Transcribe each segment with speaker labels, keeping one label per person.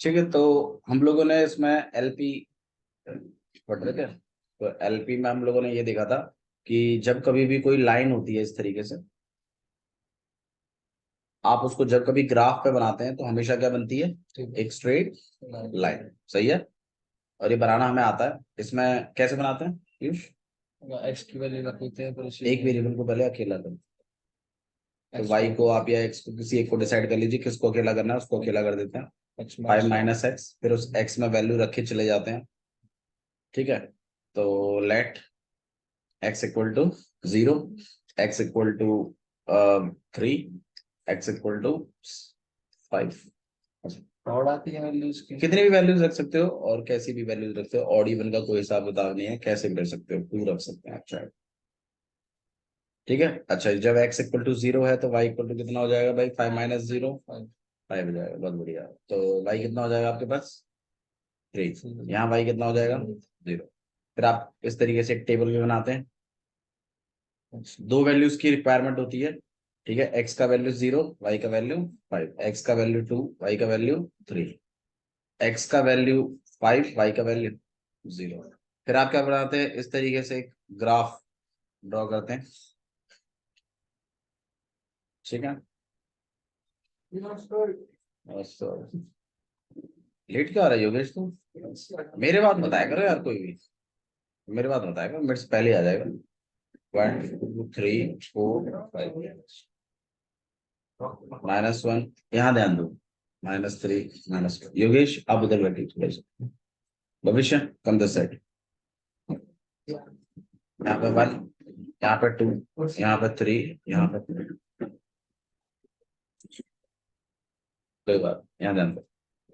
Speaker 1: ठीक है, तो हम लोगों ने इसमें एलपी पढ़ रहे थे। तो एलपी में हम लोगों ने ये देखा था कि जब कभी भी कोई लाइन होती है इस तरीके से, आप उसको जब कभी ग्राफ पे बनाते हैं तो हमेशा क्या बनती है, एक स्ट्रेट लाइन। सही है। और ये बनाना हमें आता है। इसमें कैसे बनाते हैं पीयूष?
Speaker 2: एक्स की वैल्यू रख देते हैं, फिर
Speaker 1: एक वेरिएबल को पहले अकेला कर, तो वाई को आप या एक्स को किसी एक को डिसाइड कर लीजिए, किसको अकेला करना है उसको अकेला कर देते हैं। 5 - x, फिर उस x में वैल्यू रखे चले जाते हैं। ठीक है, तो let x equal to 0, x equal to 3, x equal to 5।
Speaker 2: प्रॉड आती है वैल्यूज की।
Speaker 1: कितने भी वैल्यूज रख सकते हो और कैसी भी वैल्यूज रखते हो, ऑड इवन का कोई हिसाब किताब नहीं है, कैसे भी रख सकते हो, टू रख सकते हैं अच्छा। ठीक है। अच्छा, जब x इक्वल टू 0 है तो y इक्वल टू कितना हो जाएगा भाई? 5 - 0 5 हो जाएगा। बहुत बढ़िया। तो y कितना हो जाएगा आपके पास? 3। यहाँ y कितना हो जाएगा? 0। फिर आप इस तरीके से एक टेबल भी बनाते हैं। दो वैल्यूज की रिक्वायरमेंट होती है। ठीक है, x का वैल्यू 0, y का वैल्यू 5, x का वैल्यू 2, y का वैल्यू 3, x का वैल्यू 5, y का वैल्यू 0। फिर आप क्या बनाते हैं, इस तरीके से एक ग्राफ ड्रॉ करते हैं। ठीक है, लेट क्या आ रहा है योगेश तुम? मेरे बात बताया करो यार, कोई भी मेरे बात बताया करो, मेरे से पहले आ जाएगा। 1 2 3 4 5 -1, यहाँ ध्यान दो। -3 -2। योगेश आप उधर बैठिए थोड़ा सा। भविष्य कम दस साइड। यहाँ पे 1, यहाँ पे 2, यहाँ पे 3, यहाँ पे 3। कोई बात, यहाँ ध्यान दो।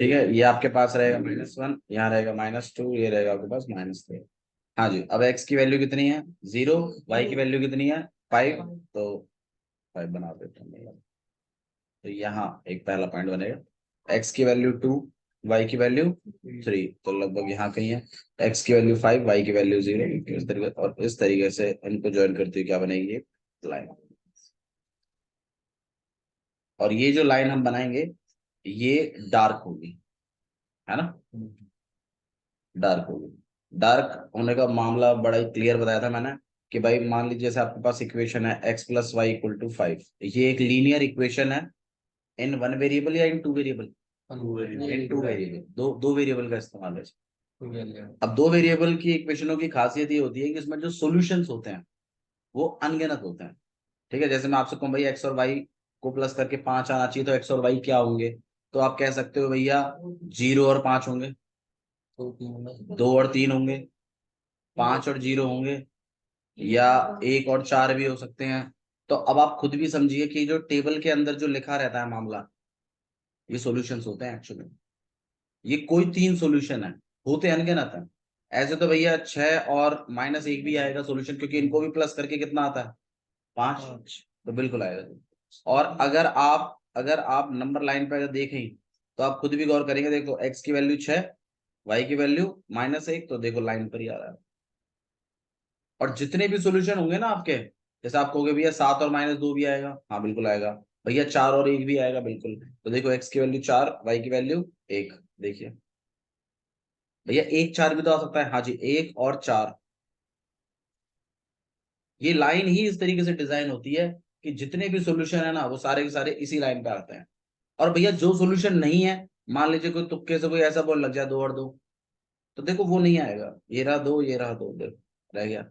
Speaker 1: ठीक है, ये आपके पास रहेगा -1, यहाँ रहेगा -2, ये रहेगा आपके पास -3। हाँ जी, अब x की वैल्यू कितनी है? 0। y की वैल्यू कितनी है? 5। तो 5 बना देते हैं। तो यहाँ एक पहला पॉइंट बनेगा। x की वैल्यू 2, y की वैल्यू 3, तो लगभग यहाँ कहीं है। x की वैल्यू 5, y की वैल्यू 0। इस तरीके, और इस तरीके से इनको ज्वाइन करते हुए क्या बनेगी, ये लाइन। और ये जो लाइन हम बनाएंगे ये डार्क होगी, है ना? डार्क होगी। डार्क होने का मामला बड़ा ही क्लियर बताया था मैंने कि भाई मान लीजिए जैसे आपके पास इक्वेशन है x + y = 5। ये एक लीनियर इक्वेशन है इन वन वेरिएबल या इन टू वेरिएबल? इन टू वेरिएबल। दो दो वेरिएबल का इस्तेमाल है। अब दो वेरिएबल की इक्वेशनों की खासियत ये होती है कि इसमें जो सॉल्यूशंस होते हैं वो अनगिनत होते हैं। ठीक है, जैसे मैं आपसे कहूँ भाई x और y को प्लस करके 5 आना चाहिए, तो x और y क्या होंगे? तो आप कह सकते हो भैया 0 और 5 होंगे, 2 और 3 होंगे, 5 और 0 होंगे, या 1 और 4 भी हो सकते हैं। तो अब आप खुद भी समझिए कि जो टेबल के अंदर जो लिखा रहता है मामला, ये सॉल्यूशंस होते हैं एक्चुअली। ये कोई 3 सॉल्यूशन है, होते हैं अनगिनत है। ऐसे तो भैया 6 और -1 भी आएगा सॉल्यूशन, क्योंकि इनको भी प्लस करके कितना आता है? 5। तो बिल्कुल आएगा। और अगर आप नंबर लाइन पे अगर देखें तो आप खुद भी गौर करेंगे। देखो x की वैल्यू 6, y की वैल्यू -1, तो देखो लाइन पर ही आ रहा है। और जितने भी सॉल्यूशन होंगे ना आपके, जैसे आप कहोगे भैया 7 और -2 भी आएगा, हाँ बिल्कुल आएगा। भैया 4 और 1 भी आएगा, बिल्कुल। तो देखो x की वैल्यू 4, y की वैल्यू 1। देखिए भैया 1 4 भी तो आ सकता है। हाँ जी, 1 और 4। ये लाइन ही इस तरीके से डिजाइन होती है कि जितने भी सॉल्यूशन है ना वो सारे के सारे इसी लाइन पे आते हैं। और भैया जो सॉल्यूशन नहीं है, मान लीजिए कोई तुक्के से कोई ऐसा बोल लग जाए 2 और 2, तो देखो वो नहीं आएगा। ये रहा 2, ये रहा 2, देखो रह गया।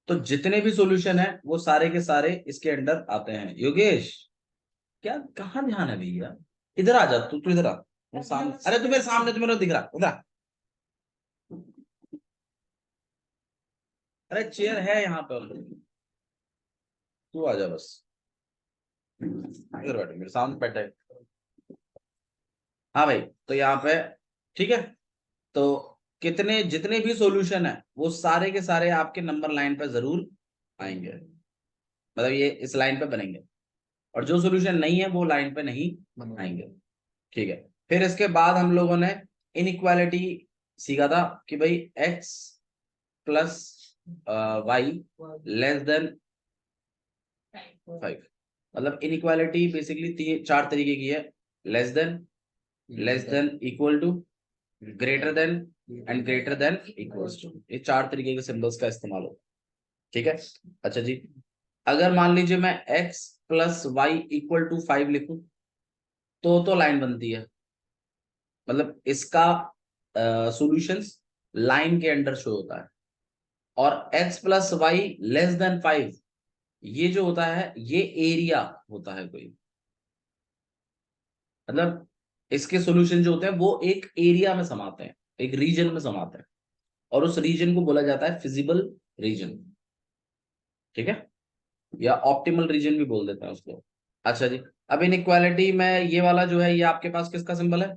Speaker 1: तो जितने भी सॉल्यूशन है वो सारे के सारे इसके अंडर आते हैं। योगेश क्या, कहाँ ध्यान है भैया? इधर आ जा, तू इधर आ मेरे सामने। अरे तू मेरे सामने, तू मेरे को दिख रहा, उधर आ। अरे चेयर है यहाँ पर, तू आ जा बस। इधर बैठे, मेरे सामने बैठे। हाँ भाई, तो यहाँ पे ठीक है। तो कितने जितने भी सॉल्यूशन है वो सारे के सारे आपके नंबर लाइन पे जरूर आएंगे, मतलब ये इस लाइन पे बनेंगे। और जो सॉल्यूशन नहीं है वो लाइन पे नहीं आएंगे। ठीक है, फिर इसके बाद हम लोगों ने इनइक्वालिटी सीखा था कि भाई x plus y less than 5। मतलब इनइक्वालिटी बेसिकली 4 तरीके की है। Less than, equal to, greater than and greater than, equals to. ये 4 तरीके के सिंबल्स का इस्तेमाल होता है। ठीक है, अच्छा जी, अगर मान लीजिए मैं x plus y equal to 5 लिखूं तो लाइन बनती है, मतलब इसका सॉल्यूशंस लाइन के अंडर शो होता है। और x plus y less than 5, ये जो होता है ये एरिया होता है कोई, मतलब इसके सॉल्यूशन जो होते हैं वो एक एरिया में समाते हैं, एक रीजन में समाते हैं, और उस रीजन को बोला जाता है फिजिबल रीजन। ठीक है, या ऑप्टिमल रीजन भी बोल देते हैं उसको। अच्छा जी, अब इनइक्वालिटी में ये वाला जो है ये आपके पास किसका सिंबल है?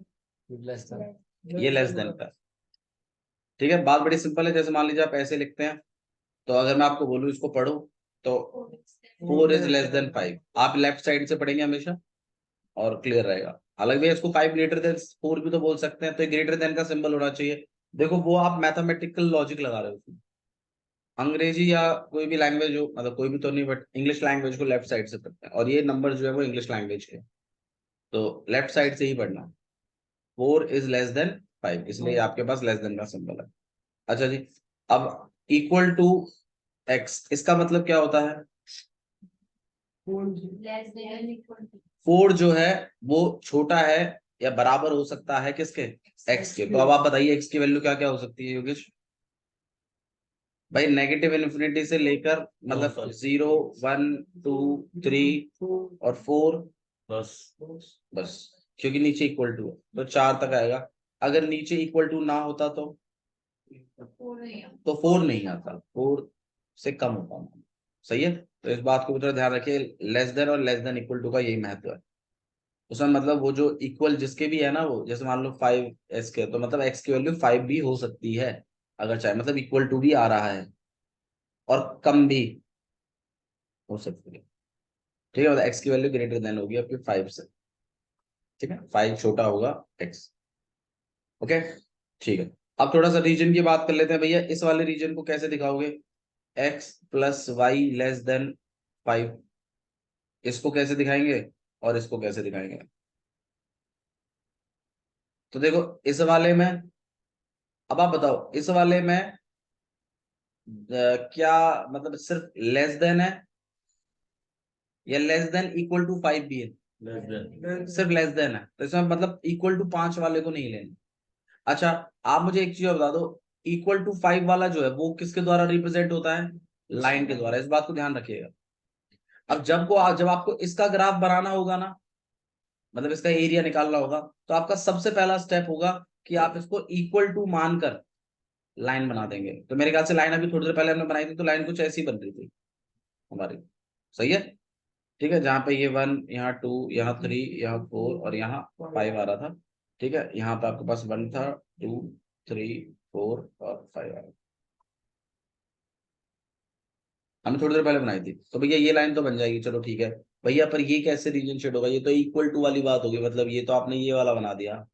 Speaker 2: Less then.
Speaker 1: ये लेस देन का। ठीक है, बात बड़ी सिंपल है, जैसे मान लीजिए आप ऐसे लिखते हैं, तो अगर मैं आपको बोलूं इसको पढ़ो तो 4 इज लेस देन 5, आप लेफ्ट साइड से पढ़ेंगे हमेशा और क्लियर रहेगा। हालांकि भैया इसको 5 ग्रेटर देन 4 भी तो बोल सकते हैं, तो ग्रेटर देन का सिंबल होना चाहिए। देखो वो आप मैथमेटिकल लॉजिक लगा रहे हो उसमें। अंग्रेजी या कोई भी लैंग्वेज हो, मतलब कोई भी तो नहीं, बट इंग्लिश लैंग्वेज को लेफ्ट साइड से पढ़ते हैं, और ये नंबर जो है वो इंग्लिश लैंग्वेज के, तो लेफ्ट साइड से ही पढ़ना। 4 इज लेस देन 5, इसलिए आपके पास लेस देन का सिंबल है। अच्छा जी, अब इक्वल टू x, इसका मतलब क्या होता है? 4 जो है वो छोटा है या बराबर हो सकता है किसके? x के। तो अब आप बताइए x की वैल्यू क्या क्या हो सकती है योगेश भाई? नेगेटिव इन्फिनिटी से लेकर, मतलब 0, 1, 2, 3 और 4, बस, क्योंकि नीचे इक्वल टू है तो 4 तक आएगा। अगर नीचे इक्वल टू ना होता तो 4 नहीं आता, 4 से कम होता है। सही है, तो इस बात को थोड़ा ध्यान रखिए, लेस देन और लेस देन इक्वल टू का यही महत्व है। उसमें मतलब वो जो इक्वल जिसके भी है ना, वो जैसे मान लो 5 एस के, तो मतलब एक्स की वैल्यू 5 भी हो सकती है अगर चाहे, मतलब इक्वल टू भी आ रहा है और कम भी हो सकती है। ठीक है, मतलब एक्स की वैल्यू ग्रेटर देन होगी आपकी 5 से। ठीक है, 5 छोटा होगा एक्स। ओके, ठीक है। अब थोड़ा सा रीजन की बात कर लेते हैं भैया, इस वाले रीजन को कैसे दिखाओगे? X plus y less than 5, इसको कैसे दिखाएंगे और इसको कैसे दिखाएंगे? तो देखो इस वाले में, अब आप बताओ इस वाले में क्या मतलब सिर्फ लेस देन है या लेस देन इक्वल टू 5 भी है? सिर्फ लेस देन है, तो इसमें मतलब इक्वल टू 5 वाले को नहीं लेना। अच्छा, आप मुझे एक चीज और बता दो, इक्वल टू 5 वाला जो है वो किसके द्वारा रिप्रेजेंट होता है? लाइन के द्वारा, इस बात को ध्यान रखिएगा। अब जब आपको इसका ग्राफ बनाना होगा ना, मतलब इसका एरिया निकालना होगा, तो आपका सबसे पहला स्टेप होगा कि आप इसको इक्वल टू मानकर लाइन बना देंगे। तो मेरे ख्याल से लाइन अभी थोड़ी देर पहले हमने बनाई थी, तो लाइन कुछ ऐसी बन रही थी हमारी। सही है, ठीक है, जहां पे ये 1, यहाँ 2, यहाँ 3, यहाँ 4 और यहाँ 5 आ रहा था। ठीक है, यहाँ पे आपके पास 1 था, 2, 3, 4 और 5 आ रहा था। हमने थोड़ी देर पहले बनाई थी, तो भैया ये लाइन तो बन जाएगी, चलो ठीक है। भैया पर ये कैसे रीजन शेड होगा? ये तो इक्वल टू वाली बात होगी, मतलब ये तो आपने ये वाला बना दिया,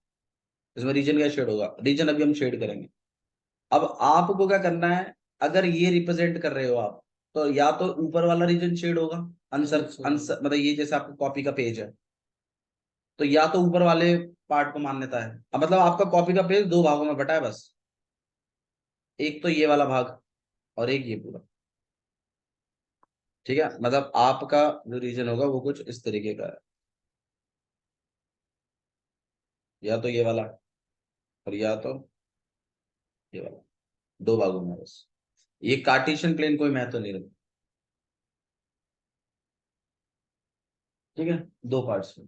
Speaker 1: इसमें रीजन क्या शेड होगा? रीजन अभी हम शेड करेंगे। अब आपको क्या करना है, अगर ये रिप्रेजेंट कर रहे हो आप, तो या तो ऊपर वाला रीजन शेड होगा, आंसर आंसर मतलब ये जैसे आपको कॉपी का पेज है, तो या तो ऊपर वाले पार्ट को मान्यता है। अब मतलब आपका कॉपी का पेज 2 भागों में बटा है बस, एक तो ये वाला भाग और एक ये पूरा। ठीक है, मतलब आपका जो रीजन होगा वो कुछ इस तरीके का है, या तो ये वाला और या तो ये वाला, 2 भागों में बस। ये कार्टेशियन प्लेन कोई महत्व नहीं रखता। ठीक है, 2 पार्ट्स में,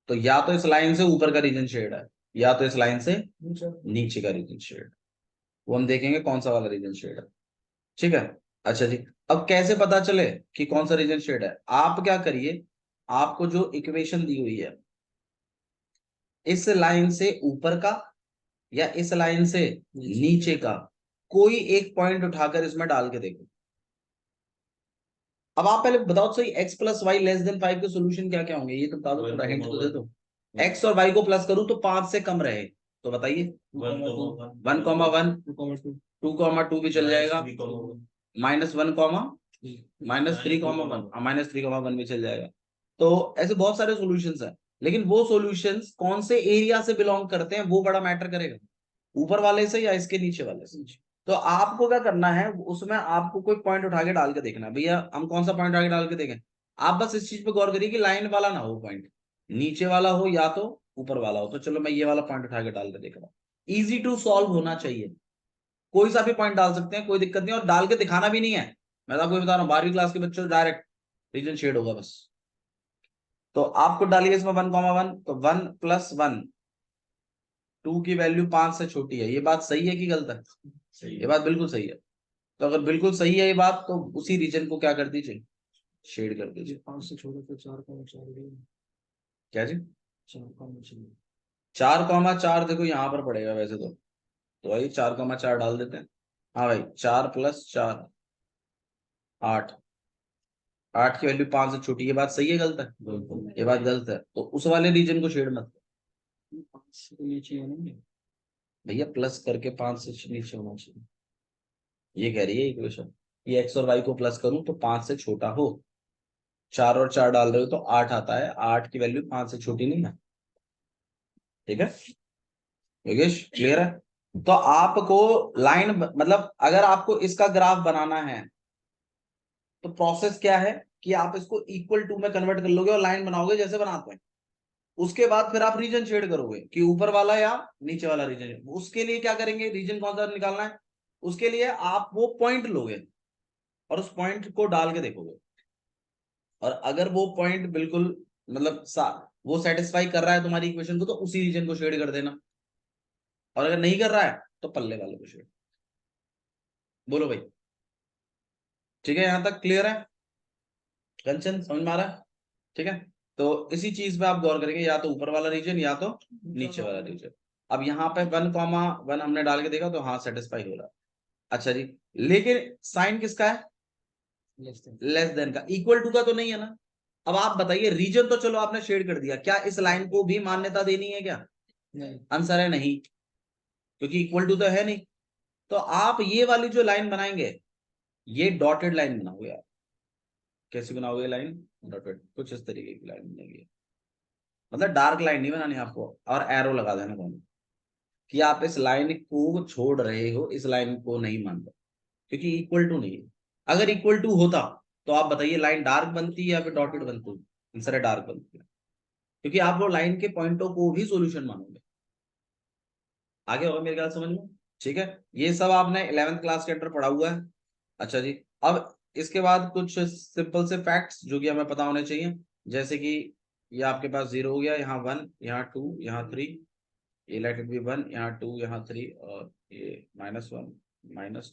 Speaker 1: तो या तो इस लाइन से ऊपर का रीजन शेड है, या तो इस लाइन से नीचे का रीजन शेड। वो हम देखेंगे कौन सा वाला रीजन शेड है। ठीक है, अच्छा जी, अब कैसे पता चले कि कौन सा रीजन शेड है? आप क्या करिए, आपको जो इक्वेशन दी हुई है, इस लाइन से ऊपर का या इस लाइन से नीचे का कोई एक पॉइंट उठाकर इसमें डाल के देखो। अब आप पहले बताओ तो सही, x plus y less than 5 के सोल्यूशन क्या क्या होंगे, ये तो बता दो, थोड़ा हिंट तो दे दो। एक्स और वाई को प्लस करूं तो 5 से कम रहे, तो बताइए। 1,1, 2,2 भी चल जाएगा, -1, -3,1, -3,1 भी चल जाएगा। तो ऐसे बहुत सारे सॉल्यूशंस हैं, लेकिन वो सॉल्यूशंस कौन से एरिया से बिलोंग करते हैं वो बड़ा मैटर करेगा, ऊपर वाले से या इसके नीचे वाले से। तो आपको क्या करना है, उसमें आपको कोई पॉइंट उठा के डाल के देखना है। भैया हम कौन सा पॉइंट उठा के डाल के देखें, आप बस इस चीज पे गौर करिए कि लाइन वाला ना हो पॉइंट, नीचे वाला हो या तो ऊपर वाला हो। तो चलो मैं ये वाला पॉइंट उठा के डाल के देख रहा हूँ, इजी टू सॉल्व होना चाहिए, कोई सा भी पॉइंट डाल सकते हैं, कोई दिक्कत नहीं, और डाल के दिखाना भी नहीं है। मैं तो आपको बता रहा हूँ 12वीं क्लास के बच्चों डायरेक्ट रीजन शेड होगा बस। तो आपको डालिए इसमें 1,1, तो 1+1, 2 की वैल्यू 5 से छोटी है, ये बात सही है कि गलत है?
Speaker 2: सही
Speaker 1: ये बात बिल्कुल सही है। तो अगर बिल्कुल सही है ये बात, तो उसी रीजन को क्या कर दीजिए, शेड कर दीजिए।
Speaker 2: 5 से छोड़ो तो 4,4
Speaker 1: क्या जी?
Speaker 2: 4,4
Speaker 1: 4,4 देखो यहाँ पर पड़ेगा वैसे तो भाई 4,4 डाल देते हैं। हाँ भाई, 4+4 8, 8 की वैल्यू 5 से छोटी, ये बात सही है गलत है? ये बात गलत है, तो उस वाले रीजन को शेड मत करो।
Speaker 2: 5 से तो नीचे है ना।
Speaker 1: भैया प्लस करके 5 से नीचे होना चाहिए, ये कह रही है इक्वेशन। ये एक्स और वाई को प्लस करूं तो 5 से छोटा हो, 4 और 4 डाल रहे हो तो 8 आता है, 8 की वैल्यू 5 से छोटी नहीं है। ठीक है योगेश, क्लियर है? तो आपको लाइन मतलब अगर आपको इसका ग्राफ बनाना है तो प्रोसेस क्या है कि आप इसको इक्वल टू में कन्वर्ट कर लोगे और लाइन बनाओगे जैसे बनाते हैं। उसके बाद फिर आप रीजन शेड करोगे कि ऊपर वाला या नीचे वाला रीजन। उसके लिए क्या करेंगे, रीजन कौन सा निकालना है, उसके लिए आप वो पॉइंट लोगे और उस पॉइंट को डाल के देखोगे, और अगर वो पॉइंट बिल्कुल मतलब वो सेटिस्फाई कर रहा है तुम्हारी इक्वेशन को, तो उसी रीजन को शेड कर देना, और अगर नहीं कर रहा है तो पल्ले वाले को शेड। बोलो भाई, ठीक है? यहां तक क्लियर है? कंचन समझ में आ रहा है? ठीक है, तो इसी चीज पे आप गौर करेंगे, या तो ऊपर वाला रीजन या तो नीचे वाला रीजन। अब यहाँ पे 1,1 हमने डाल के देखा तो हाँ सेटिस्फाई हो रहा है। अच्छा जी, लेकिन साइन किसका है, लेस देन का, इक्वल टू का तो नहीं है ना। अब आप बताइए, रीजन तो चलो आपने शेड कर दिया, क्या इस लाइन को भी मान्यता देनी है क्या?
Speaker 2: नहीं।
Speaker 1: आंसर है नहीं, क्योंकि इक्वल टू तो है नहीं। तो आप ये वाली जो लाइन बनाएंगे, ये डॉटेड लाइन बनाओगे आप। कैसे बनाओगे लाइन? डॉटेड, कुछ इस तरीके की लाइन बनेगी, मतलब डार्क लाइन नहीं बनानी आपको, और एरो लगा देना दोनों कि आप इस लाइन को छोड़ रहे हो, इस लाइन को नहीं मान रहे, क्योंकि इक्वल टू नहीं है। अगर इक्वल टू होता तो आप बताइए लाइन डार्क बनती है या फिर डॉटेड बनती है? आंसर है डार्क बनती है, क्योंकि आप वो लाइन के पॉइंटों को भी सॉल्यूशन मानोगे। आगे होगा मेरे ख्याल समझ में? ठीक है, ये सब आपने 11th क्लास के अंदर पढ़ा हुआ है। अच्छा जी, अब इसके बाद कुछ सिंपल से फैक्ट्स जो कि हमें पता होने चाहिए, जैसे कि ये आपके पास 0 हो गया, यहाँ 1, यहाँ 2, यहाँ 3, ये लेट इट बी 1, यहाँ 2, यहाँ 3, और ये -1, -2, माइनस,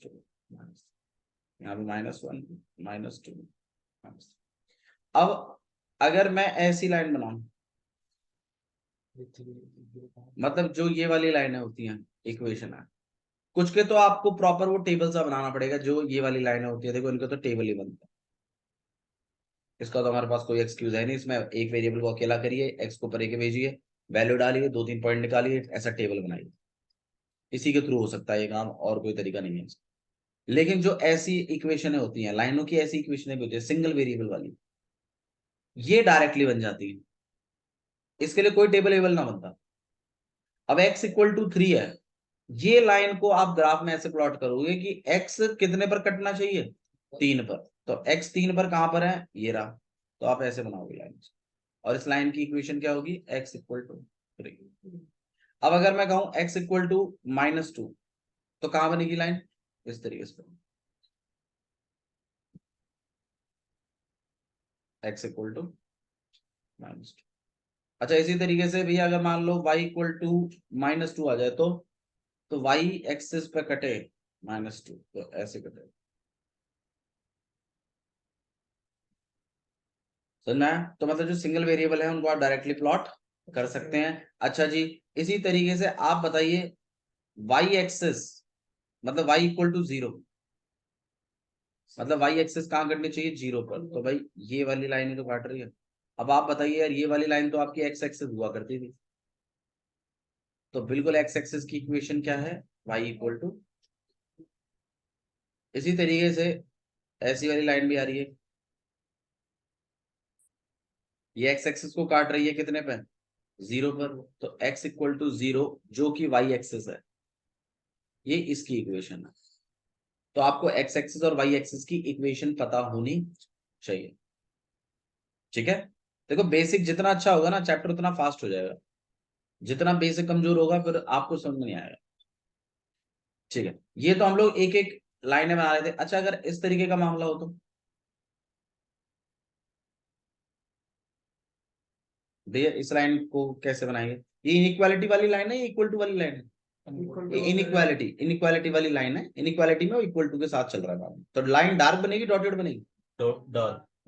Speaker 1: यहाँ भी -1, -2, माइनस। अब अगर मैं ऐसी लाइन बनाऊं, मतलब जो ये वाली लाइनें होती हैं, इक्वेशन है, कुछ के तो आपको प्रॉपर वो टेबल सा बनाना पड़ेगा, जो ये वाली लाइनें होती है देखो, इनका तो टेबल ही बनता है। इसका तो हमारे पास कोई एक्सक्यूज है नहीं, इसमें एक वेरिएबल को अकेला करिए, एक्स को परे के भेजिए, वैल्यू डालिए, 2-3 पॉइंट निकालिए, ऐसा टेबल बनाइए। इसी के थ्रू हो सकता है ये काम, और कोई तरीका नहीं है इसका। लेकिन जो ऐसी इक्वेशन होती हैं, लाइनों की ऐसी इक्वेशन भी होती है सिंगल वेरिएबल वाली, ये डायरेक्टली बन जाती है, इसके लिए कोई टेबल वेबल ना बनता। अब x = 3 है, ये लाइन को आप ग्राफ में ऐसे प्लॉट करोगे कि x कितने पर कटना चाहिए, 3 पर, तो x 3 पर कहां पर है, ये रहा, तो आप ऐसे बनाओगे लाइन, और इस लाइन की इक्वेशन क्या होगी, x = 3। अब अगर मैं कहूं x = -2, तो कहां बनेगी लाइन, इस तरीके से, x = -2। अच्छा, इसी तरीके से भी अगर मान लो y = -2 आ जाए, तो y एक्सिस पे कटे -2, तो ऐसे कटे, समझ में? तो मतलब जो सिंगल वेरिएबल है उनको आप डायरेक्टली प्लॉट कर सकते हैं। अच्छा जी, इसी तरीके से आप बताइए y एक्सिस, मतलब y = 0, मतलब y एक्सिस कहाँ कटनी चाहिए, 0 पर, तो भाई ये वाली लाइन ही तो काट रही है। अब आप बताइए यार, ये वाली लाइन तो आपकी x एक्सिस हुआ करती थी, तो बिल्कुल x एक्सिस की इक्वेशन क्या है, y = इसी तरीके से ऐसी वाली लाइन भी आ रही है, ये x एक्सिस को काट रही है कितने पे, 0 पर, तो x इक्वल टू 0 जो कि y एक्सिस है, ये इसकी इक्वेशन है। तो आपको x एक्सिस और y एक्सिस की इक्वेशन पता होनी चाहिए। ठीक है, देखो बेसिक जितना अच्छा होगा ना चैप्टर उतना फास्ट हो जाएगा, जितना बेसिक कमजोर होगा फिर आपको समझ नहीं आएगा। ठीक है, ये तो हम लोग एक एक लाइनें बना रहे थे। अच्छा, अगर इस तरीके का मामला हो तो भैया इस लाइन को कैसे बनाएंगे? ये इनइक्वालिटी वाली लाइन है या इक्वल टू वाली लाइन है? ये इनइक्वालिटी इनइक्वालिटी वाली लाइन है। इनइक्वालिटी में इक्वल टू के साथ चल रहा है काम। तो लाइन डार्क बनेगी डॉटेड बनेगी?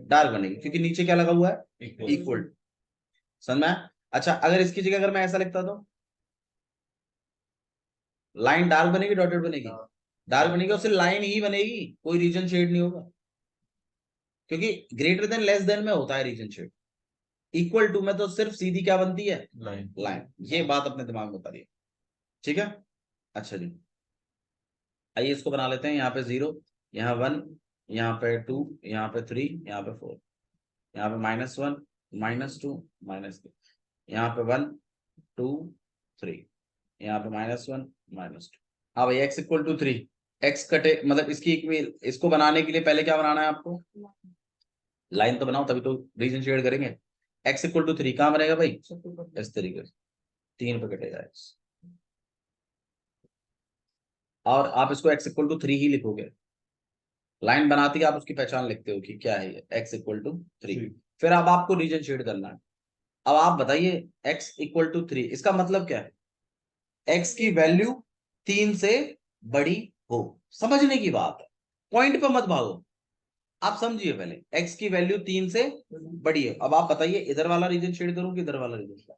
Speaker 1: डार्क बनेगी, क्योंकि नीचे क्या लगा हुआ है? इक्वल। समझ में आया? अच्छा, अगर इसकी जगह अगर मैं ऐसा लिखता तो लाइन डार्क बनेगी डॉटेड बनेगी? डार्क बनेगी, और सिर्फ लाइन ही बनेगी, कोई रीजन शेड नहीं होगा, क्योंकि ग्रेटर देन लेस देन में होता है रीजन शेड। इक्वल टू में तो सिर्फ सीधी क्या बनती है? लाइन। ये बात अपने दिमाग में उतारिए। ठीक है, अच्छा जी, आइए इसको बना लेते हैं। यहाँ पे 0, यहाँ 1, यहाँ पे 2, यहाँ पे 3, यहाँ पे 4, यहाँ पे -1, -2, -3, यहाँ पे 1, 2, 3, यहाँ पे -1, -2। हाँ भाई, x इक्वल टू 3, x कटे मतलब इसको बनाने के लिए पहले क्या बनाना है आपको? लाइन तो बनाओ, तभी तो रीजन शेड करेंगे। x इक्वल टू 3 कहाँ बनेगा भाई? इस तरीके से 3 पे कटेगा x, और आप इसको x इक्वल टू 3 ही लिखोगे। लाइन बनाती है आप उसकी पहचान लिखते हो कि क्या है ये, x इक्वल टू 3। फिर अब आपको रीजन शेड करना है। अब आप बताइए x इक्वल टू 3 इसका मतलब क्या है? x की वैल्यू 3 से बड़ी हो। समझने की बात है, पॉइंट पे मत भागो, आप समझिए पहले। x की वैल्यू 3 से बड़ी है। अब आप बताइए इधर वाला रीजन शेड करूं कि इधर वाला रीजन शेड?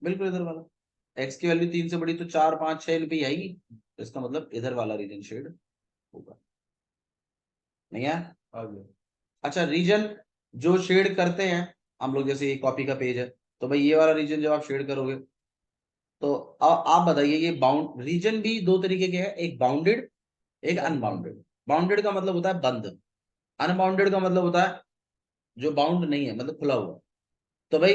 Speaker 1: बिल्कुल इधर वाला। x की वैल्यू 3 से बड़ी तो 4, 5, 6 इन पे ही आएगी, तो इसका मतलब इधर वाला रीजन शेड होगा। नहीं है? अच्छा, रीजन जो शेड करते हैं हम लोग, जैसे ये कॉपी का पेज है, तो भाई ये वाला रीजन जब आप शेड करोगे तो आप बताइए, ये बाउंड रीजन भी दो तरीके के हैं, एक बाउंडेड, एक अनबाउंडेड। बाउंडेड का मतलब होता है बंद, अनबाउंडेड का मतलब होता है जो बाउंड नहीं है, मतलब खुला हुआ। तो भाई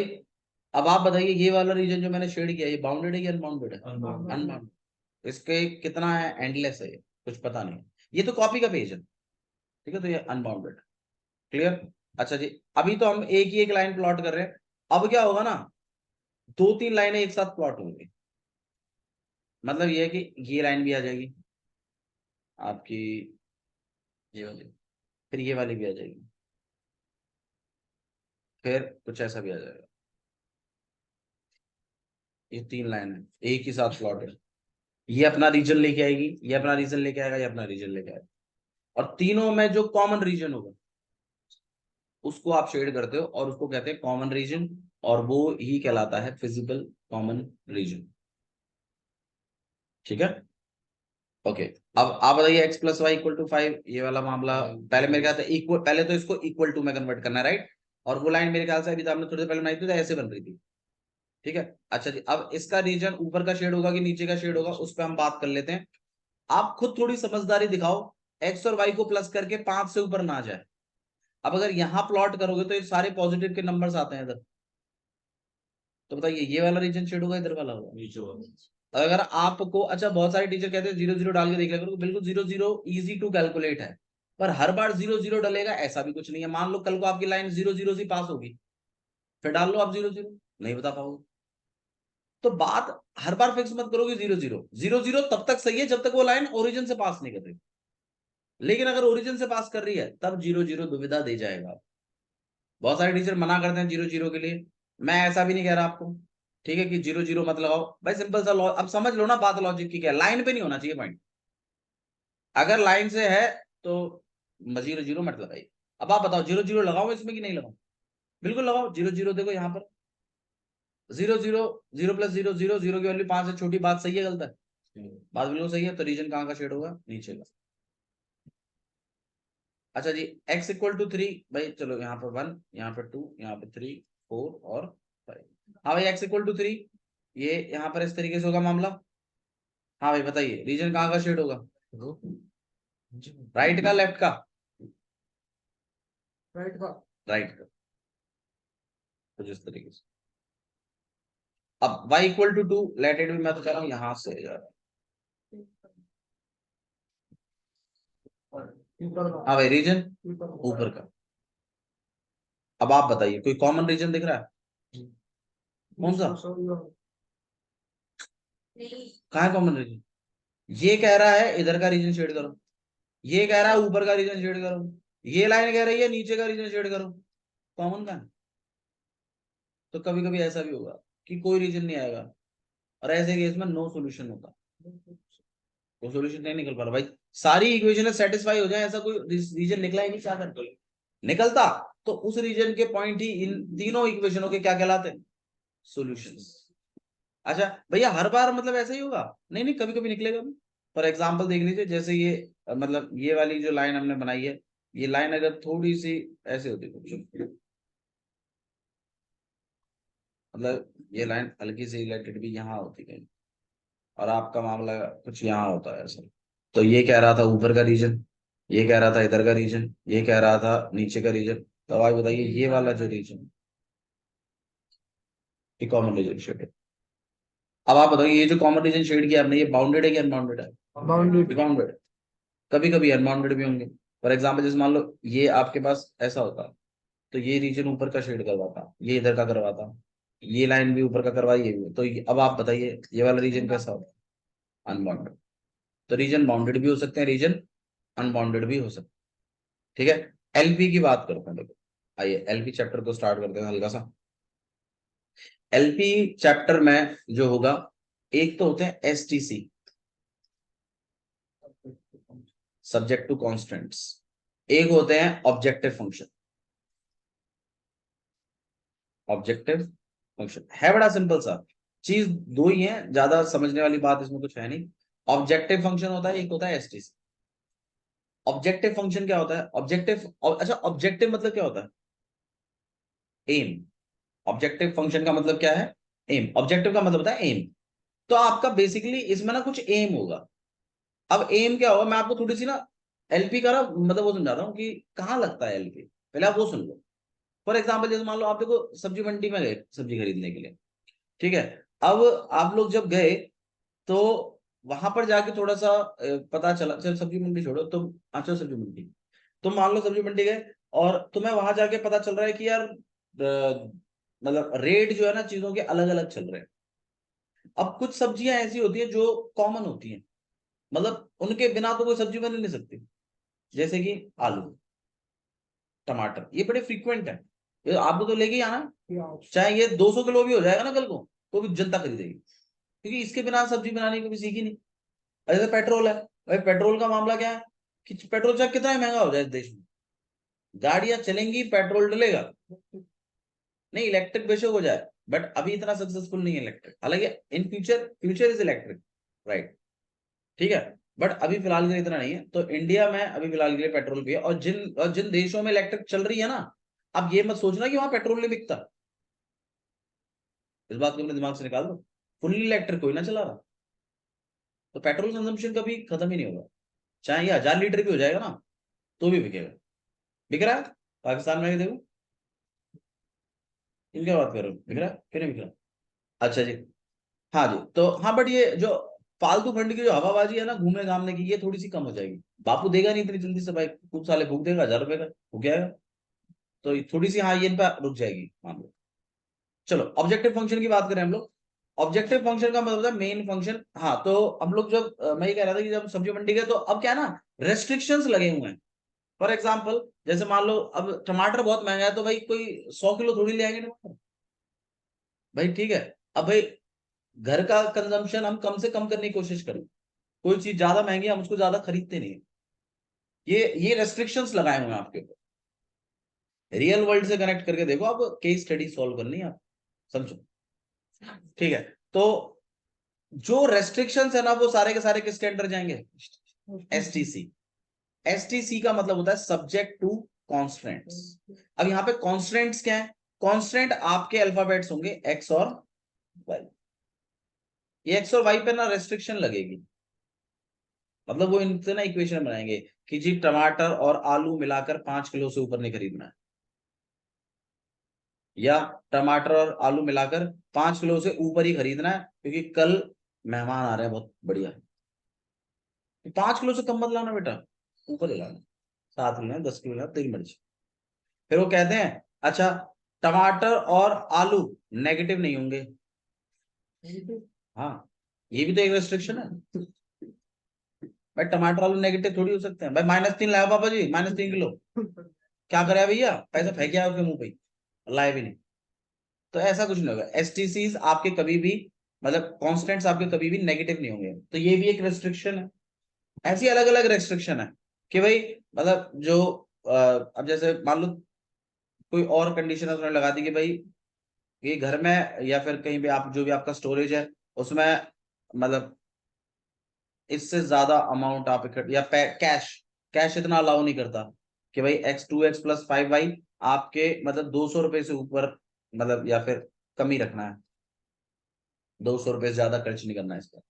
Speaker 1: अब आप बताइए, ये वाला रीजन जो मैंने शेड किया, ये बाउंडेड है या अनबाउंडेड है? अनबाउंडेड। इसके कितना है? एंडलेस है, ये कुछ पता नहीं है। ये तो कॉपी का पेज है, ठीक है, तो ये अनबाउंडेड। क्लियर? अच्छा जी, अभी तो हम एक ही एक लाइन प्लॉट कर रहे हैं। अब क्या होगा ना, 2-3 लाइनें एक साथ प्लॉट होंगी। मतलब ये है कि ये लाइन भी आ जाएगी आपकी, ये वाली, फिर ये वाली भी आ जाएगी, फिर कुछ ऐसा भी आ जाएगा। ये 3 लाइन है एक ही साथ प्लॉट है। ये अपना रीजन लेके आएगी, ये अपना रीजन लेके आएगा, ये अपना रीजन लेके आएगा, और तीनों में जो कॉमन रीजन होगा उसको आप शेड करते हो, और उसको कहते हैं कॉमन रीजन, और वो ही कहलाता है फिजिबल कॉमन रीजन। ठीक है, ओके। अब आप बताइए x plus y equal to 5, ये वाला मामला पहले मेरे ख्याल से इक्वल, पहले तो इसको इक्वल टू में कन्वर्ट करना है, राइट? और वो लाइन मेरे ख्याल से अभी तो आपने थोड़ी देर पहले बनाई थी तो ऐसे बन रही थी। ठीक है, अच्छा जी, अब इसका रीजन ऊपर का शेड होगा कि नीचे का शेड होगा, उस पर हम बात कर लेते हैं। आप खुद थोड़ी समझदारी दिखाओ, एक्स और वाई को प्लस करके 5 से ऊपर ना जाए। अब अगर यहां प्लॉट करोगे तो ये सारे पॉजिटिव के नंबर्स आते हैं इधर, तो बताइए ये वाला रीजन शेड होगा इधर वाला होगा? नीचे वाला। अगर आपको, अच्छा बहुत सारे टीचर कहते हैं 0 0 डाल के देख लिया करो, बिल्कुल 0 0 इजी टू कैलकुलेट है, पर हर बार 0 0 डलेगा ऐसा भी कुछ नहीं है। मान लो कल को आपकी लाइन 0 0 से पास होगी, फिर डाल लो आप 0 0, नहीं बता पाओगे। तो बात हर बार फिक्स मत करो कि 0 0 0 0 तब तक सही है जब तक वो लाइन ओरिजिन से पास नहीं कर रही, लेकिन अगर ओरिजिन से पास कर रही है तब 0 0 दुविधा दे जाएगा। बहुत सारे टीचर मना करते हैं 0 0 के लिए, मैं ऐसा भी नहीं कह रहा आपको, ठीक है, कि 0 0 मत लगाओ भाई, सिंपल सा लॉ, अब समझ लो ना बात लॉजिक की क्या है। लाइन पे नहीं होना चाहिए पॉइंट, अगर लाइन से है तो 0 0 मत लगाइए। अब आप बताओ 0 0 लगाओ इसमें कि नहीं लगाओ? बिल्कुल लगाओ 0 0, देखो यहाँ पर 0 0, 0 प्लस 0 0, 0 की वैल्यू 5 है, छोटी बात, सही है गलत है? बात बिल्कुल सही है। तो रीजन कहाँ का शेड होगा? नीचे का। अच्छा जी, x इक्वल टू 3, भाई चलो यहाँ पर 1, यहाँ पर 2, यहाँ पे 3, 4 और 5। हाँ भाई, x इक्वल टू 3, ये यहाँ पर इस तरीके से होगा मामला। हाँ भाई बताइए रीजन कहाँ का शेड होगा? राइट का, लेफ्ट का?
Speaker 2: राइट का।
Speaker 1: राइट का, कुछ इस तरीके से। अब y equal to 2, let it भी, मैं तो कह रहा हूं यहां से जा रहा है। हाँ भाई, रीजन ऊपर का। अब आप बताइए कोई कॉमन रीजन दिख रहा है? कौन सा? कहाँ है कॉमन रीजन? ये कह रहा है इधर का रीजन शेड करो, ये कह रहा है ऊपर का रीजन शेड करो, ये लाइन कह रही है नीचे का रीजन शेड करो। कॉमन का है। तो कभी कभी ऐसा भी होगा कि कोई रीजन नहीं आएगा, और ऐसे केस में नो सोल्यूशन होता, वो सोल्यूशन नहीं निकल पा रहा भाई। सारी इक्वेशन सेटिस्फाई हो जाए, ऐसा कोई रीजन निकला ही नहीं, क्या करते निकलता, तो उस रीजन के पॉइंट ही इन तीनों इक्वेशनों के क्या कहलाते हैं? सॉल्यूशंस। अच्छा भैया हर बार मतलब ऐसा ही होगा? नहीं नहीं, कभी कभी निकलेगा भी। फॉर एग्जाम्पल देख लीजिए, जैसे ये मतलब ये वाली जो लाइन हमने बनाई है, ये लाइन अगर थोड़ी सी ऐसे होती कुछ, मतलब ये लाइन हल्की सी रिलेटेड भी यहाँ होती कहीं, और आपका मामला कुछ यहाँ होता है ऐसा, तो ये कह रहा था ऊपर का रीजन, ये कह रहा था इधर का रीजन, ये कह रहा था नीचे का रीजन। तो आप बताइए ये वाला जो रीजन, ये कॉमन रीजन शेड है। अब आप बताइए ये जो कॉमन रीजन शेड किया आपने, ये बाउंडेड है कि अनबाउंडेड है?
Speaker 2: बाउंडेड।
Speaker 1: बाउंडेड। कभी कभी अनबाउंडेड भी होंगे। फॉर एग्जाम्पल जैसे मान लो ये आपके पास ऐसा होता, तो ये रीजन ऊपर का शेड करवाता, ये इधर का करवाता, ये लाइन भी ऊपर का करवाई, ये भी। तो अब आप बताइए ये वाला रीजन कैसा होता? अनबाउंडेड। तो रीजन बाउंडेड भी हो सकते हैं, रीजन अनबाउंडेड भी हो सकते हैं। ठीक है, एलपी की बात करते हैं। देखो आइए एलपी चैप्टर को स्टार्ट करते हैं हल्का सा। एलपी चैप्टर में जो होगा, एक तो होते हैं एसटीसी, सब्जेक्ट टू कॉन्स्टेंट्स, एक होते हैं ऑब्जेक्टिव फंक्शन। ऑब्जेक्टिव फंक्शन है बड़ा सिंपल सा चीज, दो ही है, ज्यादा समझने वाली बात इसमें कुछ है नहीं। ऑब्जेक्टिव फंक्शन होता है, एक होता है एसटीसी। ऑब्जेक्टिव फंक्शन क्या होता है? ऑब्जेक्टिव, अच्छा ऑब्जेक्टिव मतलब क्या होता है? एम। ऑब्जेक्टिव फंक्शन का मतलब क्या है? एम। ऑब्जेक्टिव का मतलब होता है एम। तो आपका बेसिकली इसमें ना कुछ एम होगा। अब एम क्या होगा, मैं आपको थोड़ी सी ना एलपी का ना मतलब वो समझा रहा हूँ कि कहाँ लगता है एलपी, पहले आप वो सुन लो। फॉर एग्जाम्पल जैसे मान लो आप देखो सब्जी मंडी में गए सब्जी खरीदने के लिए, ठीक है। अब आप लोग जब गए, तो वहां पर जाके थोड़ा सा पता चला, चल सब्जी मंडी छोड़ो तुम, चलो सब्जी मंडी, तुम मान लो सब्जी मंडी गए, और तुम्हें वहां जाके पता चल रहा है कि यार मतलब रेट जो है ना चीजों के अलग अलग चल रहे हैं। अब कुछ सब्जियां ऐसी होती है जो कॉमन होती हैं, मतलब उनके बिना तो कोई सब्जी बन ही नहीं सकती, जैसे कि आलू, टमाटर, ये बड़े फ्रीक्वेंट है, ये आपको तो लेके ही आना है। चाहे ये 200 किलो भी हो जाएगा ना कल को, तो भी जनता खरीदेगी, क्योंकि इसके बिना सब्जी बनाने की भी सीखी नहीं। जैसे पेट्रोल है, भाई पेट्रोल का मामला क्या है कि पेट्रोल चाहे कितना ही महंगा हो जाए इस देश में, गाड़ियां चलेंगी, पेट्रोल डलेगा। नहीं, इलेक्ट्रिक बेशक हो जाए, बट अभी इतना सक्सेसफुल नहीं है इलेक्ट्रिक, हालांकि in future, future is electric, right. ठीक है, बट अभी फिलहाल के लिए इतना नहीं है। तो इंडिया में अभी फिलहाल के लिए पेट्रोल भी है, और जिन देशों में इलेक्ट्रिक चल रही है ना, अब ये मत सोचना कि वहां पेट्रोल नहीं बिकता, इस बात को अपने दिमाग से निकाल दो। फुल्ली इलेक्ट्रिक कोई ना चला रहा, तो पेट्रोल कंजम्पशन कभी खत्म ही नहीं होगा, चाहे ये 1000 लीटर भी हो जाएगा ना, तो भी बिकेगा। बिक रहा है पाकिस्तान में, देखो इन क्या बात कर रहे हो, बिक रहा है क्यों नहीं बिक रहा? अच्छा जी, हाँ जी, तो हाँ, बट ये जो फालतू फंड की जो हवाबाजी है ना घूमने घामने की, ये थोड़ी सी कम हो जाएगी। बापू देगा नहीं इतनी जल्दी से भाई, कुछ साले फूक देगा, 1000 रुपए का हो गया। तो ये थोड़ी सी हाँ ये इन पर रुक जाएगी मान लो। चलो ऑब्जेक्टिव फंक्शन की बात करें हम लोग। ऑब्जेक्टिव फंक्शन का मतलब होता है मेन फंक्शन। हाँ, तो हम लोग जब मैं ये कह रहा था कि जब सब्जी मंडी गए, तो अब क्या है ना, रेस्ट्रिक्शंस लगे हुए हैं। फॉर एग्जाम्पल जैसे मान लो अब टमाटर बहुत महंगा है, तो भाई कोई 100 किलो थोड़ी ले आएंगे टमाटर, भाई ठीक है। अब भाई घर का कंजम्पशन हम कम से कम करने की कोशिश करें, कोई चीज ज्यादा महंगी है हम उसको ज्यादा खरीदते नहीं है। ये रेस्ट्रिक्शंस लगाए हुए हैं आपके ऊपर। रियल वर्ल्ड से कनेक्ट करके देखो, आप केस स्टडी सॉल्व करनी है आप, समझो। ठीक है, तो जो रेस्ट्रिक्शंस है ना, वो सारे के सारे किसके अंडर जाएंगे? एसटीसी। एसटीसी का मतलब होता है सब्जेक्ट टू कॉन्स्टेंट्स। अब यहाँ पे कॉन्स्टेंट्स क्या है? कॉन्स्टेंट आपके अल्फाबेट्स होंगे एक्स और वाई। ये एक्स और वाई पे ना रेस्ट्रिक्शन लगेगी, मतलब वो इनसे ना इक्वेशन बनाएंगे कि जी टमाटर और आलू मिलाकर 5 किलो से ऊपर नहीं खरीदना है। या टमाटर और आलू मिलाकर 5 किलो से ऊपर ही खरीदना है, क्योंकि कल मेहमान आ रहे हैं बहुत बढ़िया। 5 किलो से कम मत लाना बेटा, ऊपर ही लाना। 7 किलो है, 10 किलो है, तेरी मर्जी। फिर वो कहते हैं अच्छा टमाटर और आलू नेगेटिव नहीं होंगे। हाँ, ये भी तो एक रेस्ट्रिक्शन है भाई। टमाटर आलू नेगेटिव थोड़ी हो सकते हैं भाई। -3 लाया पापा जी, -3 किलो। क्या करे भैया, पैसा फेंक गया उसके मुंह पे, लाए भी नहीं। तो ऐसा कुछ नहीं होगा। एसटीसीज आपके कभी भी मतलब कॉन्स्टेंट्स आपके कभी भी नेगेटिव नहीं होंगे। तो ये भी एक रेस्ट्रिक्शन है। ऐसी अलग अलग रेस्ट्रिक्शन है कि भाई मतलब जो अब जैसे मान लो कोई और कंडीशन उसने लगा दी कि भाई ये घर में या फिर कहीं भी आप जो भी आपका स्टोरेज है उसमें मतलब इससे ज्यादा अमाउंट आप या कैश कैश इतना अलाउ नहीं करता कि भाई x2x+5y आपके मतलब 200 रुपए से ऊपर मतलब या फिर कम ही रखना है। 200 रुपए से ज्यादा खर्च नहीं करना है इस पर।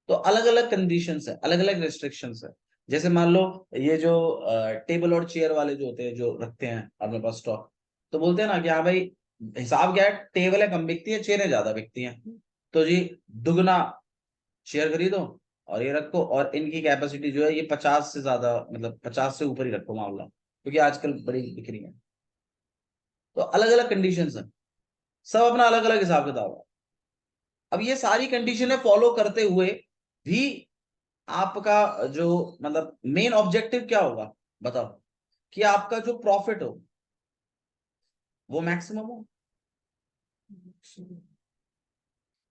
Speaker 1: तो अलग अलग कंडीशंस है, अलग अलग रेस्ट्रिक्शंस है। जैसे मान लो ये जो टेबल और चेयर वाले जो होते हैं जो रखते हैं अपने पास स्टॉक, तो बोलते हैं ना कि हाँ भाई हिसाब क्या है, टेबल है कम बिकती है, चेयरें ज्यादा बिकती हैं, तो जी दुगना शेयर खरीदो और ये रखो, और इनकी कैपेसिटी जो है ये 50 से ज्यादा मतलब 50 से ऊपर ही रखो मामला, क्योंकि आजकल बड़ी बिक रही है। तो अलग अलग कंडीशन है, सब अपना अलग अलग हिसाब किताब है। अब ये सारी कंडीशन फॉलो करते हुए भी आपका जो मतलब मेन ऑब्जेक्टिव क्या होगा बताओ, कि आपका जो प्रॉफिट हो वो मैक्सिमम हो।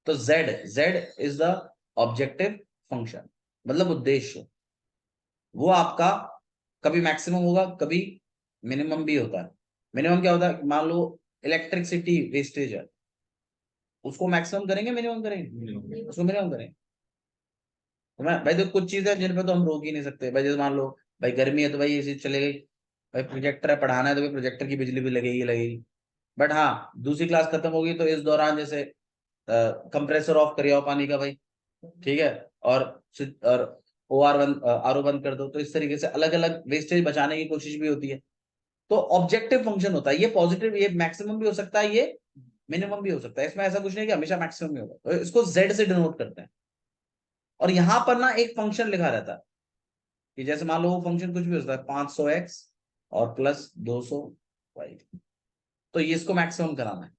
Speaker 1: तो Z Z is the objective function, मतलब उद्देश्य। वो आपका कभी मैक्सिमम होगा, कभी मिनिमम भी होता है। मिनिमम क्या होता है, मान लो इलेक्ट्रिसिटी वेस्टेज है, उसको मैक्सिमम करेंगे मिनिमम करेंगे, उसको मिनिमम करेंगे। तो मैं भाई तो कुछ चीजें जिन पे तो हम रोक ही नहीं सकते भाई। जैसे मान लो भाई गर्मी है तो भाई एसी चले गई, भाई प्रोजेक्टर है पढ़ाना है तो भाई प्रोजेक्टर की बिजली भी लगेगी लगेगी। बट हाँ दूसरी क्लास खत्म होगी तो इस दौरान जैसे कंप्रेसर ऑफ करिए पानी का भाई, ठीक है, और ओआर बंद आरओ बंद कर दो। तो इस तरीके से अलग अलग वेस्टेज बचाने की कोशिश भी होती है। तो ऑब्जेक्टिव फंक्शन होता है ये पॉजिटिव, ये मैक्सिमम भी हो सकता है, ये मिनिमम भी हो सकता है। इसमें ऐसा कुछ नहीं कि हमेशा मैक्सिमम ही होगा। तो इसको जेड से डिनोट करते हैं। और यहां पर ना एक फंक्शन लिखा रहता है कि जैसे मान लो वो फंक्शन कुछ भी होता है 500x और +200y, तो ये इसको मैक्सिमम कराना है।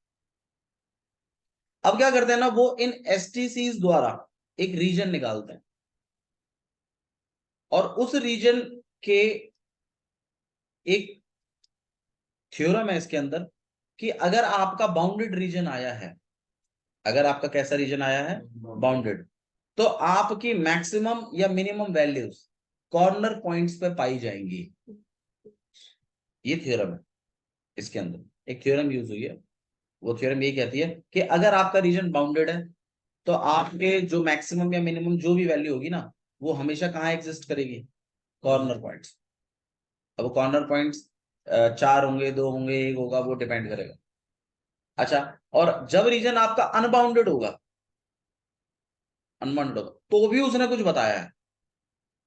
Speaker 1: अब क्या करते हैं ना, वो इन एसटीसीज द्वारा एक रीजन निकालते हैं, और उस रीजन के एक थ्योरम है इसके अंदर कि अगर आपका बाउंडेड रीजन आया है, अगर आपका कैसा रीजन आया है बाउंडेड, तो आपकी मैक्सिमम या मिनिमम वैल्यूज कॉर्नर पॉइंट्स पे पाई जाएंगी। ये थ्योरम है, इसके अंदर एक थ्योरम यूज हुई है। वो थ्योरम ये कहती है कि अगर आपका रीजन बाउंडेड है तो आपके जो मैक्सिमम या मिनिमम जो भी वैल्यू होगी ना, वो हमेशा कहाँ एग्जिस्ट करेगी, कॉर्नर पॉइंट्स। अब कॉर्नर पॉइंट्स 4 होंगे, 2 होंगे, 1 होगा, वो डिपेंड करेगा। अच्छा, और जब रीजन आपका अनबाउंडेड होगा, अनबाउंडेड होगा तो भी उसने कुछ बताया है,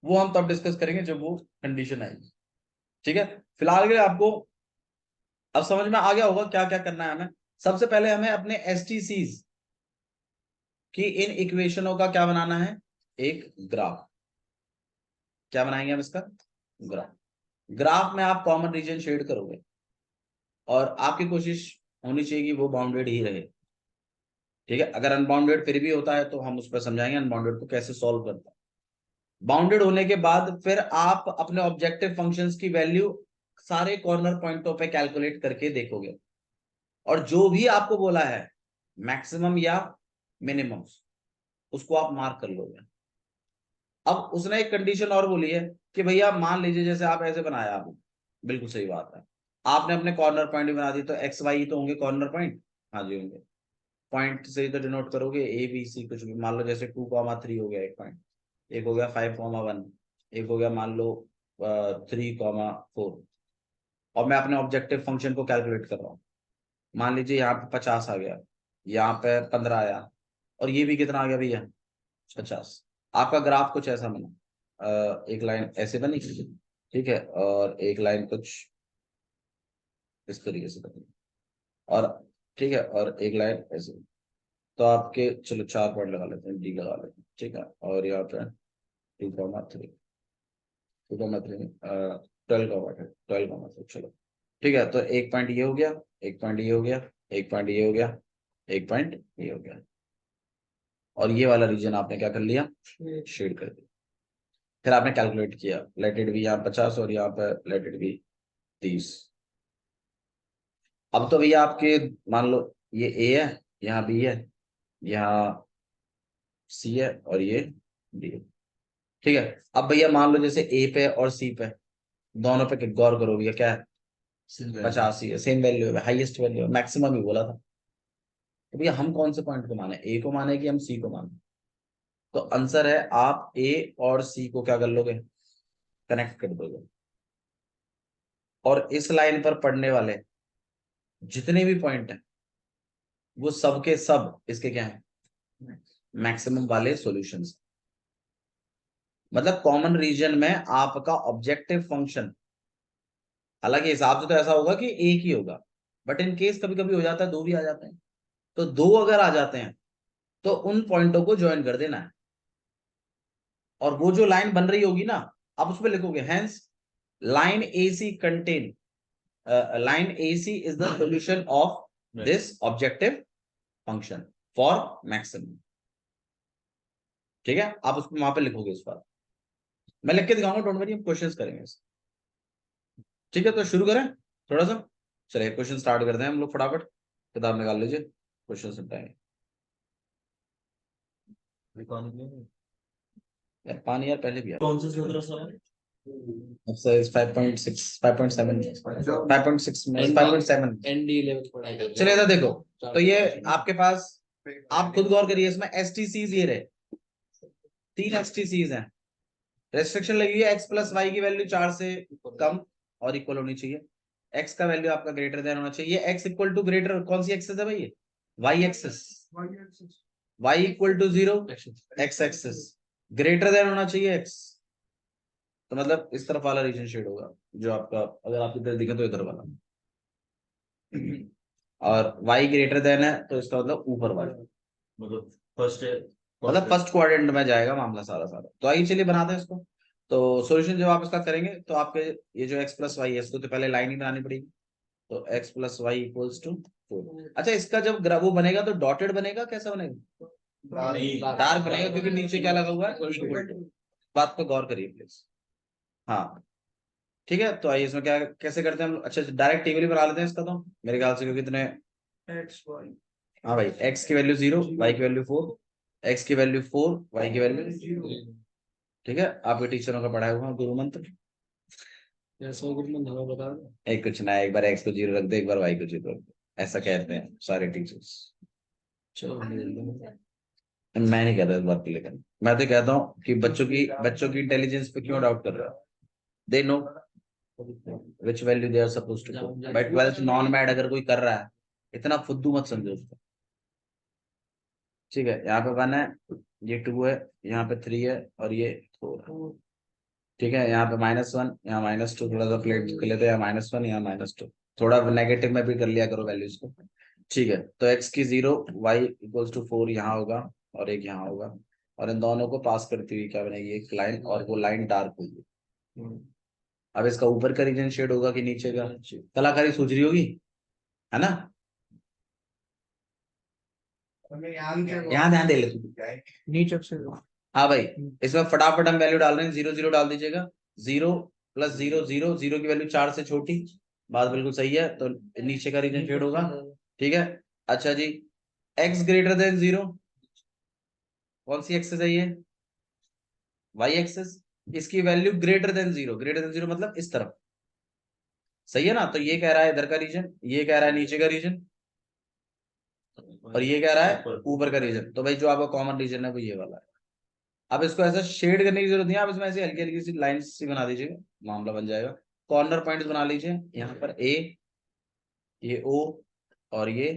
Speaker 1: वो हम तब डिस्कस करेंगे जब वो कंडीशन आएगी। ठीक है, फिलहाल के लिए आपको अब समझ में आ गया होगा क्या क्या करना है हमें। सबसे पहले हमें अपने एसटीसीज कि इन इक्वेशनों का क्या बनाना है, एक ग्राफ। क्या बनाएंगे हम इसका ग्राफ। ग्राफ में आप कॉमन रीजन शेड करोगे, और आपकी कोशिश होनी चाहिए कि वो बाउंडेड ही रहे। ठीक है, अगर अनबाउंडेड फिर भी होता है तो हम उस पर समझाएंगे अनबाउंडेड को कैसे सॉल्व करता है। बाउंडेड होने के बाद फिर आप अपने ऑब्जेक्टिव फंक्शंस की वैल्यू सारे कॉर्नर पॉइंटों पे कैलकुलेट करके देखोगे, और जो भी आपको बोला है मैक्सिमम या मिनिमम, उसको आप मार्क कर लोगे। अब उसने एक कंडीशन और बोली है कि भैया मान लीजिए जैसे आप ऐसे बनाया, आप बिल्कुल सही बात है, आपने अपने कॉर्नर पॉइंट भी बना दी, तो एक्स वाई तो होंगे कॉर्नर पॉइंट। हाँ जी होंगे। पॉइंट से ही तो डिनोट करोगे, ए बी सी कुछ भी, मान लो जैसे 2,3 हो गया एक पॉइंट, एक हो गया 5,1, एक हो गया मान लो 3,4। और मैं अपने ऑब्जेक्टिव फंक्शन को कैलकुलेट कर रहा हूँ, मान लीजिए यहाँ पे 50 आ गया, यहाँ पे 15 आया, और ये भी कितना आ गया भैया 50। आपका ग्राफ कुछ ऐसा बना, एक लाइन ऐसे बनी, ठीक है, और एक लाइन कुछ इस तरीके से बनी। और ठीक है, और एक लाइन ऐसे। तो आपके चलो 4 पॉइंट लगा लेते हैं, डी लगा लेते हैं, ठीक है। और यहाँ पे 2,3 2,3 12,3 12,3 चलो ठीक है। तो एक पॉइंट ये हो गया, एक पॉइंट ये हो गया, एक पॉइंट ये हो गया, एक पॉइंट ये हो गया, और ये वाला रीजन आपने क्या कर लिया, शेड कर दिया। फिर आपने कैलकुलेट किया, लेट इट बी यहाँ 50 और यहाँ पे लेट इट बी 30। अब तो भैया आपके मान लो ये ए है, यहाँ बी है, यहाँ सी है, और ये डी है, ठीक है। अब भैया मान लो जैसे ए पे और सी पे दोनों पे गौर करो भैया, क्या है 85 है, सेम वैल्यू है, हाईएस्ट वैल्यू है, मैक्सिमम ही बोला था। तो भैया हम कौन से पॉइंट को माने, ए को माने कि हम सी को माने? तो आंसर है आप ए और सी को क्या कर लोगे, कनेक्ट कर दोगे, और इस लाइन पर पढ़ने वाले जितने भी पॉइंट हैं वो सब के सब इसके क्या है, मैक्सिमम वाले सॉल्यूशंस। मतलब कॉमन रीजन में आपका ऑब्जेक्टिव फंक्शन, हालांकि हिसाब से तो ऐसा होगा कि एक ही होगा, बट इन केस कभी कभी हो जाता है दो भी आ जाते हैं। तो दो अगर आ जाते हैं तो उन पॉइंटों को ज्वाइन कर देना है, और वो जो लाइन बन रही होगी ना, आप उसमें लिखोगे hence line A C contain, line AC is the solution of this objective function for maximum। ठीक है, आप उसको वहां पे लिखोगे इस बार, मैं लिख के दिखाऊंगा, डोंट वरी, हम क्वेश्चंस करेंगे इस। ठीक है, तो शुरू करें थोड़ा सा। चलिए क्वेश्चन स्टार्ट करते हैं हम लोग, फटाफट किताब निकाल लीजिए, क्वेश्चन निपटाएंगे। यार पानी यार पहले भी यार,
Speaker 2: कौन सा सूत्र सर?
Speaker 1: एक्सरसाइज 5.6 5.7 5.6 में 5.7।
Speaker 2: एनडी लेवल पढ़ाई करते हैं।
Speaker 1: चलिए इधर देखो, तो ये आपके पास, आप खुद गौर करिए, इसमें एसटीसीज ये रहे, 3 एसटीसीज हैं। रेस्ट्रिक्शन लगी हुई है एक्स प्लस वाई की वैल्यू 4 से कम और इक्वल होनी चाहिए, एक्स का वैल्यू आपका ग्रेटर देन होना चाहिए। एक्स इक्वल टू ग्रेटर, कौन सी एक्सेस है भाई, y axes, y equal to 0 x axes, greater than होना चाहिए एक्स। तो मतलब इस तरफ वाला रीजन शेड होगा जो आपका, अगर आप इधर दिखे तो इधर वाला, और y ग्रेटर देन है तो इसका मतलब ऊपर वाला,
Speaker 2: मतलब फर्स्ट है,
Speaker 1: मतलब फर्स्ट क्वाड्रेंट में जाएगा मामला सारा सारा। तो आइए चलिए बनाते हैं इसको। तो सॉल्यूशन जब आप इसका करेंगे तो आपके ये जो x प्लस वाई है इसको तो पहले लाइन ही बनानी पड़ेगी। तो x plus y equals to 4। अच्छा, इसका जब वो बनेगा तो डॉटेड बनेगा, कैसा बनेगा, डार्क बनेगा, क्योंकि नीचे क्या लगा हुआ है, इक्वल टू। बात पे गौर करिए प्लीज। हाँ ठीक है, तो आइए इसमें क्या कैसे करते हैं हम। अच्छा डायरेक्ट टेबल ही बना लेते हैं इसका, तो मेरे ख्याल से, क्योंकि इतने, हाँ भाई, x की वैल्यू 0, y की वैल्यू 4, x की वैल्यू 4, y की वैल्यू 0। ठीक है, आपके टीचरों का पढ़ाया हुआ गुरु मंत्र।
Speaker 2: सौ गुरु में धवा बता दो।
Speaker 1: एक कुछ ना, एक बार x को 0 रख दे, एक बार y को 0 रख दे, ऐसा कहते हैं सारे टीचर्स।
Speaker 2: चलो
Speaker 1: मैं नहीं कहता इस बात को लेकर, मैं तो कहता हूँ कि बच्चों की इंटेलिजेंस पे क्यों डाउट कर रहा है, they know which value they are suppose to put. By 12th non med अगर कोई कर रहा है, इतना फुद्दू मत समझो उसको। ठीक है, यहाँ पे 1 है, ये 2 है, यहाँ पे 3 है, और ये 4 है। ठीक है, यहाँ पे -1, यहाँ -2, थोड़ा सा प्लेट कर लेते हैं, -1 यहाँ -2, थोड़ा नेगेटिव में भी कर लिया करो वैल्यूज को। ठीक है, तो x की 0, y इक्वल्स टू 4 यहाँ होगा, और एक यहाँ होगा, और इन दोनों को पास करती हुई क्या बनेगी, एक लाइन, और वो लाइन डार्क होगी। अब इसका ऊपर का रीजन शेड होगा कि नीचे का, कलाकारी सूझ रही होगी, है ना। यहाँ ध्यान दे ले तू।
Speaker 2: नीचे से
Speaker 1: हाँ भाई, इसमें फटाफट हम वैल्यू डाल रहे हैं, 0 0 डाल दीजिएगा, 0 + 0 0 0 की वैल्यू 4 से छोटी, बात बिल्कुल सही है, तो नीचे का रीजन शेड होगा। ठीक है, अच्छा जी, x ग्रेटर देन 0, कौन सी एक्सेस है ये, y एक्सेस, इसकी value greater than 0, greater than 0 मतलब इस तरफ, सही है ना। तो ये कह रहा है इधर का रीजन, ये कह रहा है नीचे का रीजन, और ये कह रहा है ऊपर का रीजन। तो भाई जो आपका कॉमन रीजन है वो ये वाला है। अब इसको ऐसा शेड करने की जरूरत नहीं है, आप इसमें ऐसी हल्की हल्की सी लाइन सी बना दीजिएगा, मामला बन जाएगा। कॉर्नर पॉइंट्स बना लीजिए, यहाँ पर ए, ये ओ, और ये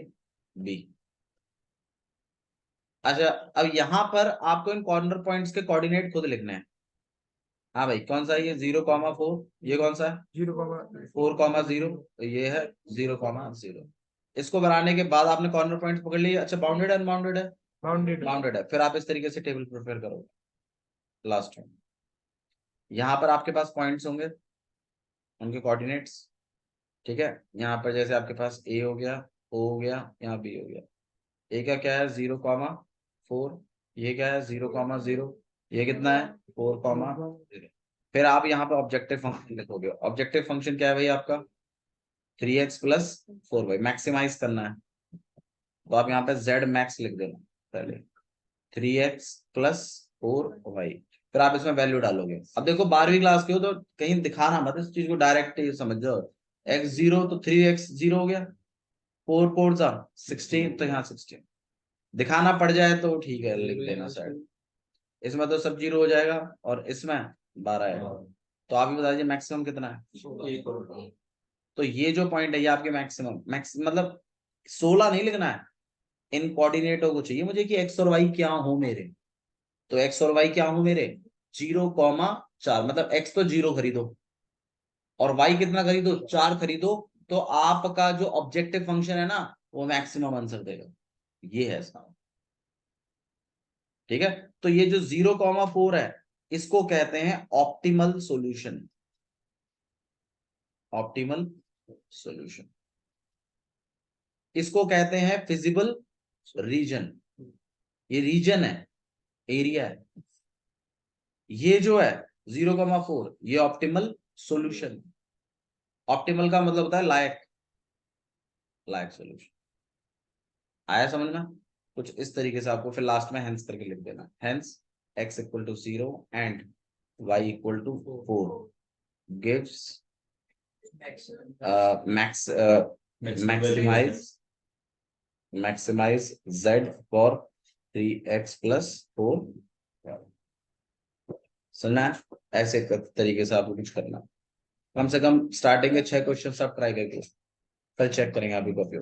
Speaker 1: बी। अच्छा, अब यहाँ पर आपको इन कॉर्नर पॉइंट्स के कोऑर्डिनेट खुद लिखने हैं। हाँ भाई, कौन सा है ये, 0,4, ये कौन सा है
Speaker 2: 0,4
Speaker 1: 4,0, ये है 0,0। इसको बनाने के बाद आपने कॉर्नर पॉइंट्स पकड़ लिए। अच्छा बाउंडेड है अनबाउंडेड है?
Speaker 2: बाउंडेड
Speaker 1: बाउंडेड है। फिर आप इस तरीके से टेबल प्रिपेयर करोगे। लास्ट में यहाँ पर आपके पास पॉइंट्स होंगे, उनके कोऑर्डिनेट्स, ठीक है। यहाँ पर जैसे आपके पास ए हो गया, ओ हो गया, यहाँ बी हो गया। ए का क्या है 0,4, ये क्या है 0,0, ये कितना है 4,0। फिर आप यहाँ पे ऑब्जेक्टिव फंक्शन लिखोगे। ऑब्जेक्टिव फंक्शन क्या है भाई आपका 3x + 4y, मैक्सिमाइज करना है। तो आप यहाँ पे z मैक्स लिख देना पहले, 3x + 4y। फिर आप इसमें वैल्यू डालोगे। अब देखो 12वीं क्लास के हो तो कहीं दिखाना मत इस चीज को, डायरेक्ट समझ जाओ। x0 तो 3x 0 हो गया, 4 4 16, तो यहाँ 16 दिखाना पड़ जाए तो ठीक है लिख देना साइड। इसमें तो सब 0 हो जाएगा और इसमें 12 है। तो आप ही बता दीजिए मैक्सिमम कितना है। तो ये जो पॉइंट है ये आपके मैक्सिमम मतलब 16 नहीं लिखना है, इन कोऑर्डिनेटों को चाहिए मुझे कि x और y क्या हो मेरे। तो x और y क्या हो मेरे 0,4, मतलब x तो 0 खरीदो और y कितना खरीदो 4 खरीदो, तो आपका जो ऑब्जेक्टिव फंक्शन है ना वो मैक्सिमम आंसर देगा। ये है इसका, ठीक है। तो ये जो 0,4 है इसको कहते हैं ऑप्टिमल सॉल्यूशन। ऑप्टिमल सॉल्यूशन इसको कहते हैं फिजिबल रीजन। ये रीजन है, एरिया है। ये जो है 0,4 ये ऑप्टिमल सॉल्यूशन। ऑप्टिमल का मतलब होता है लायक, लायक सॉल्यूशन। आया समझ में? कुछ इस तरीके से आपको फिर लास्ट में हेंस करके लिख देना। Hence x = 0 and y = 4 gives maximize z for 3x + 4। सुनना है? ऐसे तरीके से आपको कुछ करना, कम से कम स्टार्टिंग के 6 क्वेश्चन आप ट्राई करके फिर चेक करेंगे आपकी कॉपी।